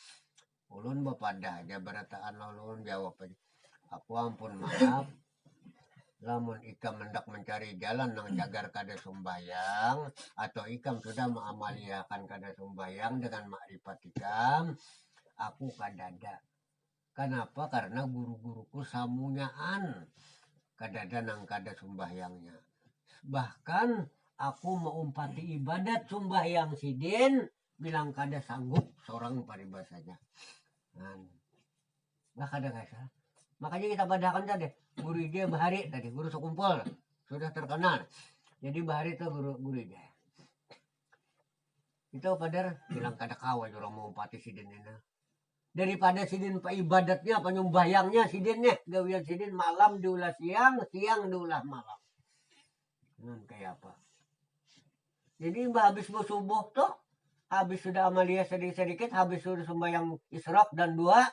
Ulun bapada aja berataan ulun jawab aja. Aku ampun maaf. Lamun ikam hendak mencari jalan nang jagar kada sembahyang atau ikam sudah mengamaliakan kada sembahyang dengan makrifat ikam, aku kadada. Kenapa? Karena guru-guruku samunyaan kadada nang kada sembahyangnya. Bahkan aku mengumpati ibadat sembahyang sidin bilang kada sanggup seorang paribasanya. Nah kada kasar. Makanya kita padakan tadi guru dia Bahari tadi guru sekumpul sudah terkenal. Jadi Bahari itu guru dia. Itu pada bilang kada kawal orang mengumpati sidin ini. Daripada sidin ibadatnya penyembahyangnya sidinnya gawian sidin malam diulah siang diulah malam. Kayak apa? Jadi habis subuh tuh habis sudah amalia sedikit habis sudah sembahyang isyraq dan dua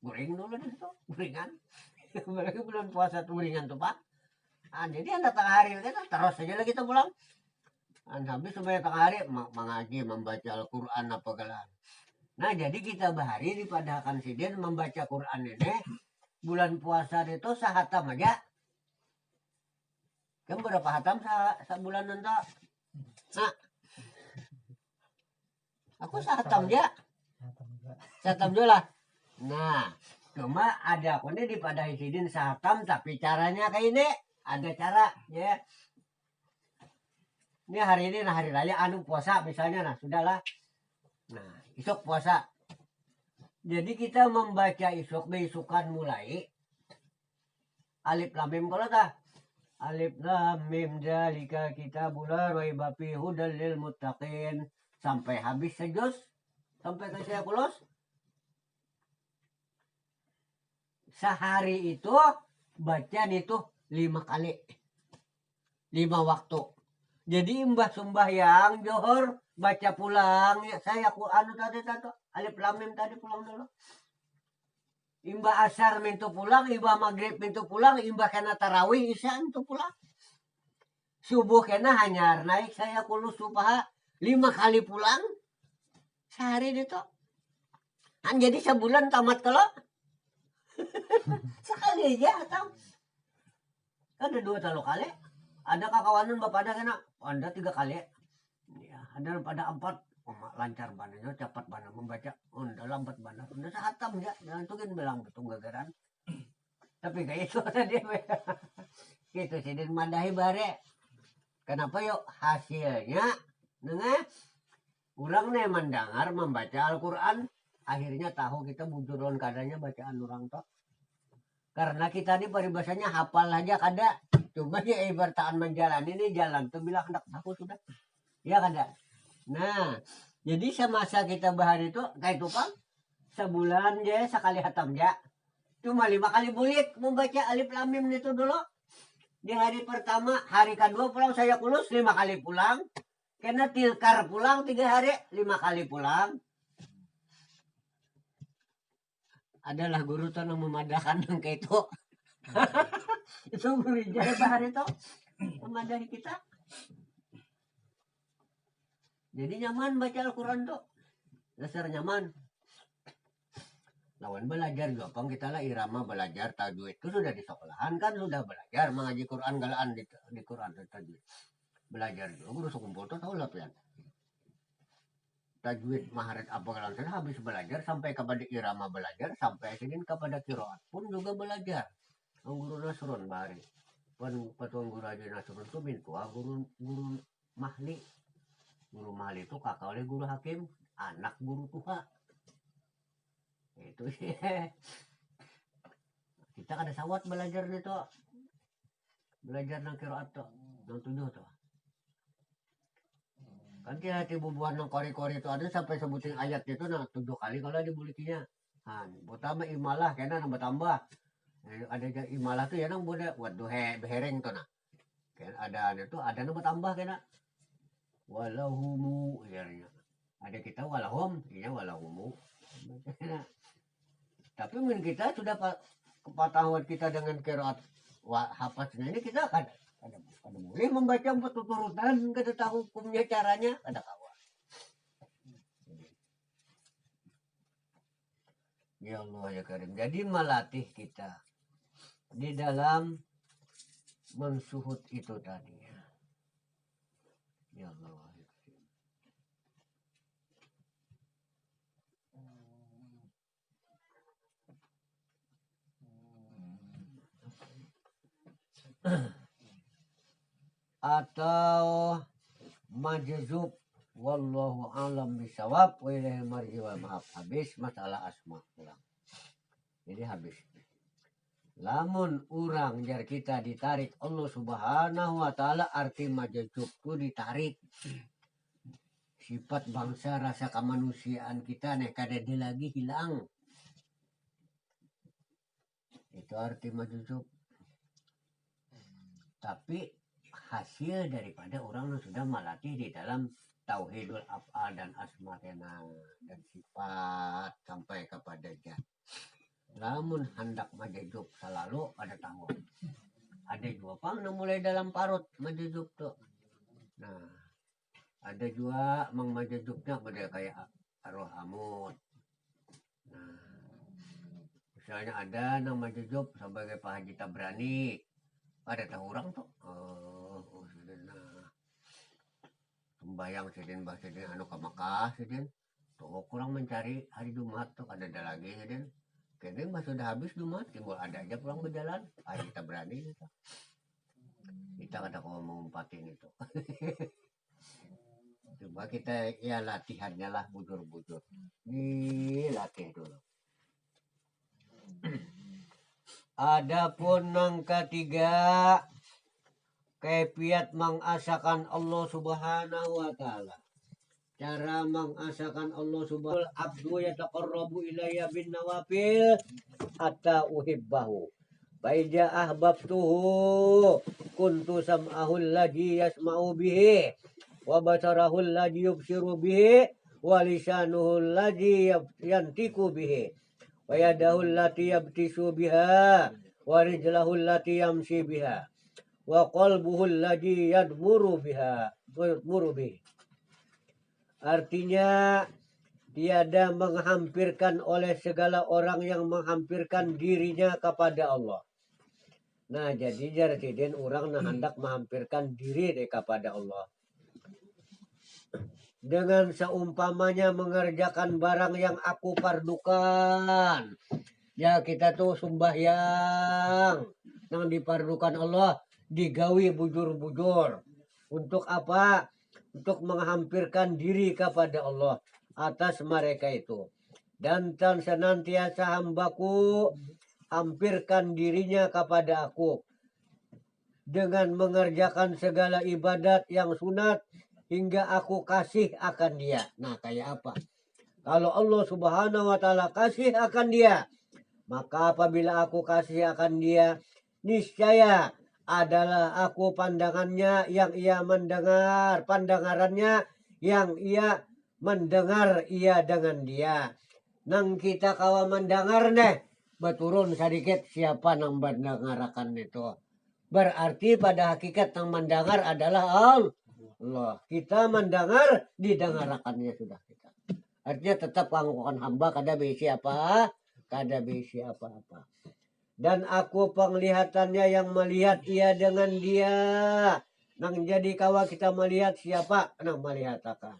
guring dulu di situ guringan. Apalagi bulan puasa tuh guringan tuh pak. Jadi anda tengah hari kita terus saja lagi kita pulang. Habis sembahyang tengah hari mengaji membaca Al-Quran apa galaan. Nah jadi kita bahari dipadakan sidin membaca Quran ini bulan puasa itu sahatam aja. Kan berapa hatam sebulan nanti? Nah, aku sahatam aja. Sahatam dulu lah. Nah, cuma ada aku ini dipadahi sidin sahatam tapi caranya kayak ini ada cara ya. Ini hari ini nah hari raya anu puasa misalnya nah sudahlah. Nah, isuk puasa. Jadi kita membaca isuk beisukan mulai alif lam mim kalau tah. Alif lam mim zalika kitabul la raiba fihi hudal lil muttaqin sampai habis sejus sampai ke saya kulos. Sehari itu bacaan itu 5 kali. 5 waktu. Jadi mbah sembahyang johor baca pulang ya saya anu tadi alif lam mim tadi pulang dulu. Imbah asar mintu pulang, imbah maghrib mintu pulang, imbah kena tarawih isya mintu pulang. Subuh kena hanyar naik saya kulus supaha 5 kali pulang sehari itu. Jadi sebulan tamat kalau sekali aja atau ada 2 kali. Ada kakawanan bapak ada kena, anda 3 kali. Ya, ada pada 4 lancar bananya cepat banget membaca udah lambat banget udah sahatam ya itu kan bilang betul gagaran tapi kayak itu dia gitu sih dan madahi bare kenapa yuk hasilnya nengah orang nih mendengar membaca Al-Quran akhirnya tahu kita bujuron kadanya bacaan orang toh karena kita ini paribasanya hafal aja kada cuma ya ibaratkan menjalani ini jalan tuh bilang hendak aku sudah ya kada. Nah, jadi semasa kita bahari itu kayak itu kan sebulan ya sekali hatam ya. Cuma 5 kali bulik membaca alif lam mim itu dulu. Di hari pertama, hari kedua pulang saya kulus 5 kali pulang. Karena tilkar pulang 3 hari 5 kali pulang. Adalah guru tuh yang memadakan yang kayak itu. Itu guru jaya bahari itu memadahi kita. Jadi nyaman baca Al-Quran tuh. Dasar nyaman. Lawan belajar gampang kita lah irama belajar tajwid itu sudah di sekolahan kan sudah belajar mengaji Quran galaan di Quran tajwid. Belajar juga guru sekumpul tuh tahu lah pian. Tajwid maharat apa galaan saya habis belajar sampai kepada irama belajar sampai akhirnya kepada qiraat pun juga belajar. Guru Nasrun bari. Patuan guru aja Nasrun tuh bintua guru mahli. Guru mahal itu kakak oleh guru hakim, anak guru tuha. Itu sih. Kita kada sawat belajar itu. Belajar nang qiraat to, nang 7 to. Kan dia bubuhan ng kori-kori itu ada sampai sebutin ayat itu nah 7 kali kalau dibulikinya. Han, pertama imalah kena nang bertambah. Ada imalah tuh ya nang bude waduh behereng tuh nah. Kan ada itu ada nang bertambah kena. Walahumu ianya. Ada kita walahum, iya walahumu. Tapi mungkin kita sudah kepatahuan kita dengan qiraat hafaznya ini kita kan ada boleh membaca 4 turutan, kada tahu hukumnya caranya, ada kawan. Ya Allah ya Karim. Jadi melatih kita di dalam mensuhud itu tadi. Ya Allah. Atau majzub wallahu alam bisawab wa ilaihi marji wal maaf. Habis masalah asma ulang. Jadi habis. Lamun urang jar kita ditarik Allah Subhanahu wa taala, arti majzub itu ditarik. Sifat bangsa rasa kemanusiaan kita nek kada lagi hilang. Itu arti majzub. Tapi hasil daripada orang yang sudah melatih di dalam tauhidul af'al dan asma dan sifat sampai kepada zat. Lamun hendak majzub selalu ada tahu. Ada juga pang mulai dalam parut majzub tuh. Nah, ada juga mang majzubnya pada kayak arwah amut. Nah, misalnya ada nama majzub sebagai Pak Haji Tabrani. Ada tahu orang tuh. Sembayang sedin bahasa sedin anu ke Mekah sedin. Tuh kurang mencari hari Jumat tuh ada lagi sedin. Kini mah sudah habis Jumat, timbul ada aja pulang berjalan. Ayo kita berani gitu. Kita kada mau mengumpatin itu. Coba kita ya latihannya lah bujur-bujur. Latih dulu. Adapun yang ketiga, kepiat mengasakan Allah Subhanahu wa taala. Cara mengasakan Allah Subhanahu wa taala, abdu yataqarrabu ilayya bin nawafil hatta uhibbahu. Faida ahbabtuhu kuntu sam'ahu alladhi yasma'u bihi wa basarahu alladhi yubsiru bihi wa lisanuhu alladhi yantiku bihi wa yadahu allati yabtisu biha wa rijlahu allati yamshi biha wa qalbuhu alladhi yadmuru biha wa yadmuru bihi. Artinya tiada menghampirkan oleh segala orang yang menghampirkan dirinya kepada Allah. Nah jadi jartiden orang nah hendak menghampirkan diri kepada Allah. Dengan seumpamanya mengerjakan barang yang aku pardukan. Ya kita tuh sembahyang yang dipardukan Allah digawi bujur-bujur. Untuk apa? Untuk menghampirkan diri kepada Allah atas mereka itu. Dan senantiasa hambaku hampirkan dirinya kepada aku dengan mengerjakan segala ibadat yang sunat hingga aku kasih akan dia. Nah kayak apa? Kalau Allah Subhanahu wa taala kasih akan dia, maka apabila aku kasih akan dia, niscaya adalah aku pandangannya yang ia mendengar, pandangarannya yang ia mendengar ia dengan dia. Nang kita kawa mendengar nih, beturun sedikit siapa nang mendengarkan itu. Berarti pada hakikat yang mendengar adalah Allah. Kita mendengar, didengarkannya sudah kita. Artinya tetap pengakuan hamba kada bisi apa, kada bisi apa-apa. Dan aku penglihatannya yang melihat ia dengan dia. Nang jadi kawa kita melihat siapa nang melihat akan.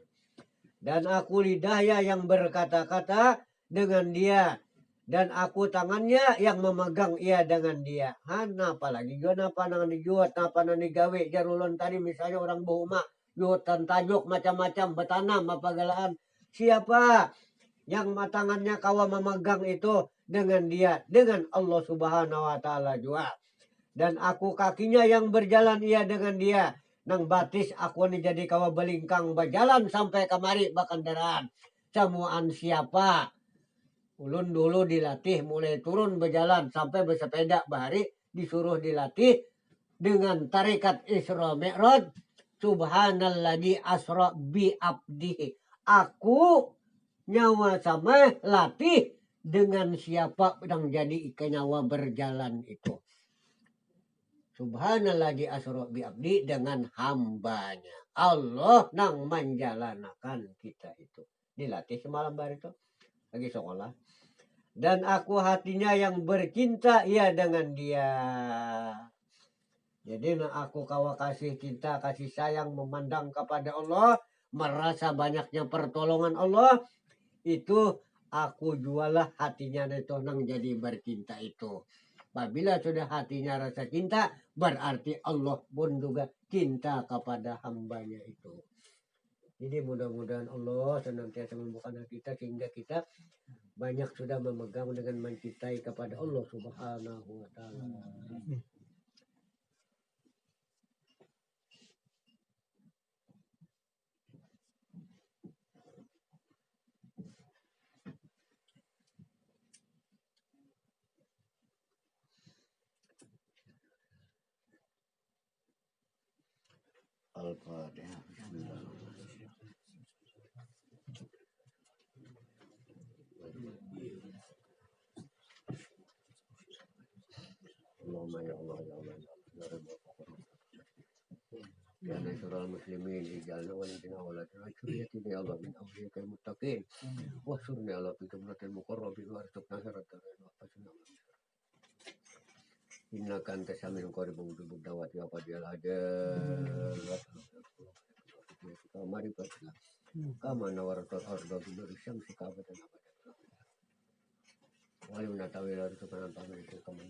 Dan aku lidahnya yang berkata-kata dengan dia. Dan aku tangannya yang memegang ia dengan dia. Apalagi juga napa nang dijuat, napa nang digawe. Jarulon tadi misalnya orang Bohuma jutan tajuk macam-macam betanam apagalaan. Siapa yang tangannya kawa memegang itu dengan dia, dengan Allah Subhanahu wa taala juga. Dan aku kakinya yang berjalan ia dengan dia. Nang batis aku ni jadi kawa belingkang berjalan sampai kemari bakandaran. Semuaan siapa? Ulun dulu dilatih mulai turun berjalan sampai bersepeda bahari disuruh dilatih dengan tarikat Isra Mi'raj. Subhanalladzi asra bi abdihi. Aku nyawa sama latih dengan siapa yang jadi nyawa berjalan itu. Subhanalladzi asra bi abdi dengan hambanya. Allah nang menjalanakan kita itu. Dilatih semalam hari itu lagi sekolah. Dan aku hatinya yang bercinta ia dengan dia. Jadi aku kawa kasih cinta, kasih sayang, memandang kepada Allah, merasa banyaknya pertolongan Allah, itu aku jualah hatinya itu nang jadi bercinta itu. Apabila sudah hatinya rasa cinta, berarti Allah pun juga cinta kepada hambanya itu. Jadi mudah-mudahan Allah senantiasa membukakan hati kita sehingga kita banyak sudah memegang dengan mencintai kepada Allah Subhanahu wa taala. Al-Fatihah. Allahumma ya Allah ya Allah ya Rabbal ya nasrul muslimin ijalna wa lana wa la tu'akhirna ya Allah min awliyaka al-muttaqin wa surna ala fitratil muqarrabin wa arzuqna siratal mustaqim. Innaka antas samiul qaribun mujibud da'wati wa qadiyal hajat. Mari baca kama nawaratul arda bi nuri syamsi ka'batan abada. Wa yunatawil arzuqna tamil itu kama